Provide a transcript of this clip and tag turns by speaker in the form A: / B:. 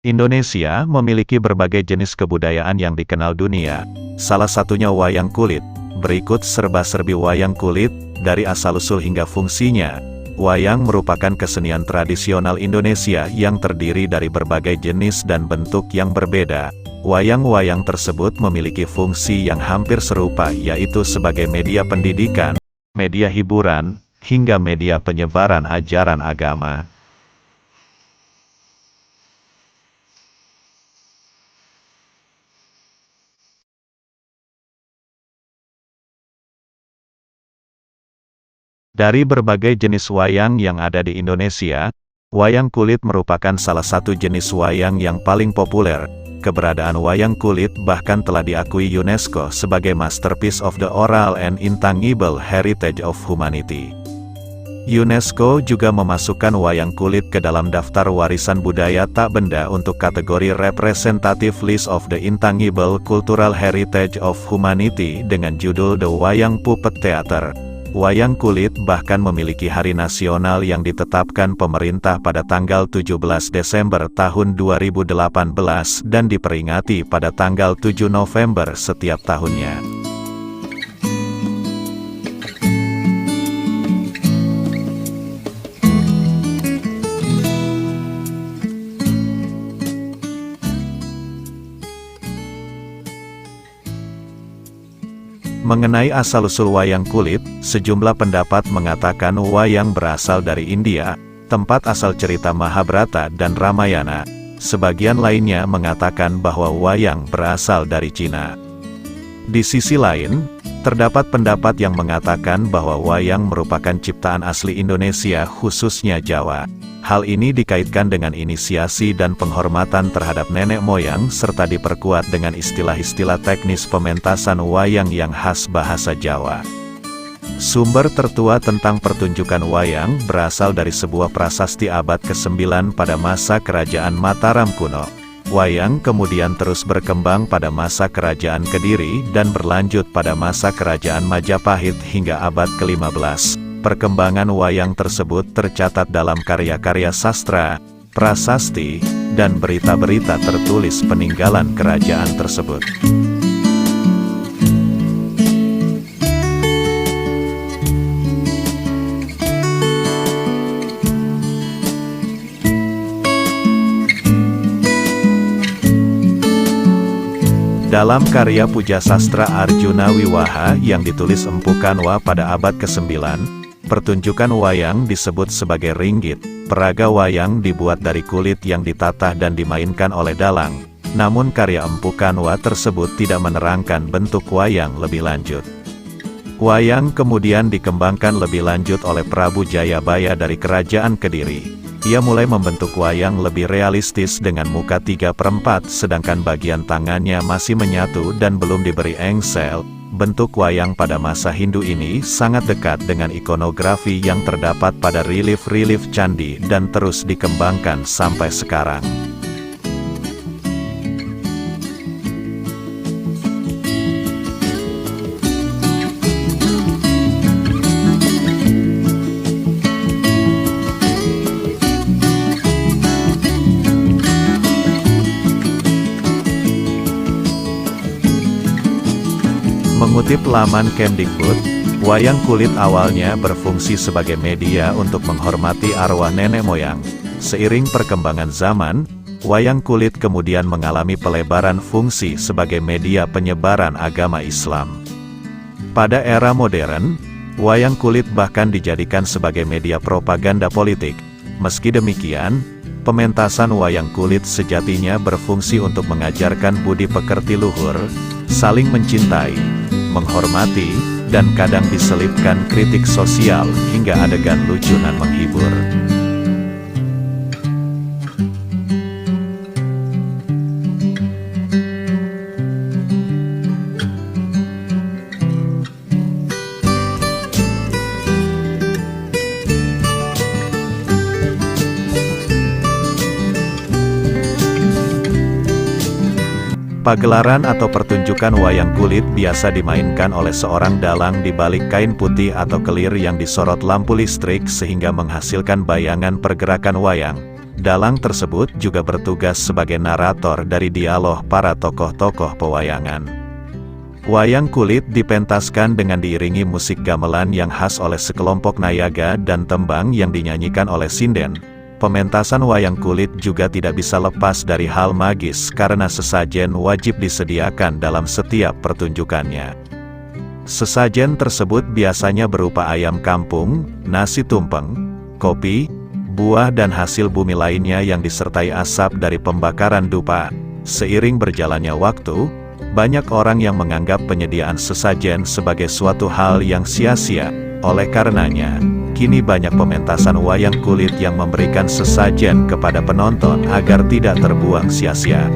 A: Indonesia memiliki berbagai jenis kebudayaan yang dikenal dunia, salah satunya wayang kulit. Berikut serba-serbi wayang kulit, dari asal-usul hingga fungsinya. Wayang merupakan kesenian tradisional Indonesia yang terdiri dari berbagai jenis dan bentuk yang berbeda. Wayang-wayang tersebut memiliki fungsi yang hampir serupa, yaitu sebagai media pendidikan, media hiburan, hingga media penyebaran ajaran agama. Dari berbagai jenis wayang yang ada di Indonesia, wayang kulit merupakan salah satu jenis wayang yang paling populer. Keberadaan wayang kulit bahkan telah diakui UNESCO sebagai Masterpiece of the Oral and Intangible Heritage of Humanity. UNESCO juga memasukkan wayang kulit ke dalam daftar warisan budaya tak benda untuk kategori Representative List of the Intangible Cultural Heritage of Humanity dengan judul The Wayang Puppet Theater. Wayang kulit bahkan memiliki hari nasional yang ditetapkan pemerintah pada tanggal 17 Desember tahun 2018 dan diperingati pada tanggal 7 November setiap tahunnya. Mengenai asal-usul wayang kulit, sejumlah pendapat mengatakan wayang berasal dari India, tempat asal cerita Mahabharata dan Ramayana. Sebagian lainnya mengatakan bahwa wayang berasal dari Cina. Di sisi lain, terdapat pendapat yang mengatakan bahwa wayang merupakan ciptaan asli Indonesia khususnya Jawa. Hal ini dikaitkan dengan inisiasi dan penghormatan terhadap nenek moyang serta diperkuat dengan istilah-istilah teknis pementasan wayang yang khas bahasa Jawa. Sumber tertua tentang pertunjukan wayang berasal dari sebuah prasasti abad ke-9 pada masa Kerajaan Mataram kuno. Wayang kemudian terus berkembang pada masa Kerajaan Kediri dan berlanjut pada masa Kerajaan Majapahit hingga abad ke-15. Perkembangan wayang tersebut tercatat dalam karya-karya sastra, prasasti, dan berita-berita tertulis peninggalan kerajaan tersebut. Dalam karya Puja Sastra Arjuna Wiwaha yang ditulis Empu Kanwa pada abad ke-9, pertunjukan wayang disebut sebagai ringgit. Peraga wayang dibuat dari kulit yang ditatah dan dimainkan oleh dalang. Namun karya Empu Kanwa tersebut tidak menerangkan bentuk wayang lebih lanjut. Wayang kemudian dikembangkan lebih lanjut oleh Prabu Jayabaya dari Kerajaan Kediri. Ia mulai membentuk wayang lebih realistis dengan muka 3/4, sedangkan bagian tangannya masih menyatu dan belum diberi engsel. Bentuk wayang pada masa Hindu ini sangat dekat dengan ikonografi yang terdapat pada relief-relief candi dan terus dikembangkan sampai sekarang. Mengutip laman Kemdikbud, wayang kulit awalnya berfungsi sebagai media untuk menghormati arwah nenek moyang. Seiring perkembangan zaman, wayang kulit kemudian mengalami pelebaran fungsi sebagai media penyebaran agama Islam. Pada era modern, wayang kulit bahkan dijadikan sebagai media propaganda politik. Meski demikian, pementasan wayang kulit sejatinya berfungsi untuk mengajarkan budi pekerti luhur, saling mencintai, menghormati, dan kadang diselipkan kritik sosial hingga adegan lucu dan menghibur. Pagelaran atau pertunjukan wayang kulit biasa dimainkan oleh seorang dalang di balik kain putih atau kelir yang disorot lampu listrik sehingga menghasilkan bayangan pergerakan wayang. Dalang tersebut juga bertugas sebagai narator dari dialog para tokoh-tokoh pewayangan. Wayang kulit dipentaskan dengan diiringi musik gamelan yang khas oleh sekelompok nayaga dan tembang yang dinyanyikan oleh sinden. Pementasan wayang kulit juga tidak bisa lepas dari hal magis karena sesajen wajib disediakan dalam setiap pertunjukannya. Sesajen tersebut biasanya berupa ayam kampung, nasi tumpeng, kopi, buah dan hasil bumi lainnya yang disertai asap dari pembakaran dupa. Seiring berjalannya waktu, banyak orang yang menganggap penyediaan sesajen sebagai suatu hal yang sia-sia. Oleh karenanya, kini banyak pementasan wayang kulit yang memberikan sesajen kepada penonton agar tidak terbuang sia-sia.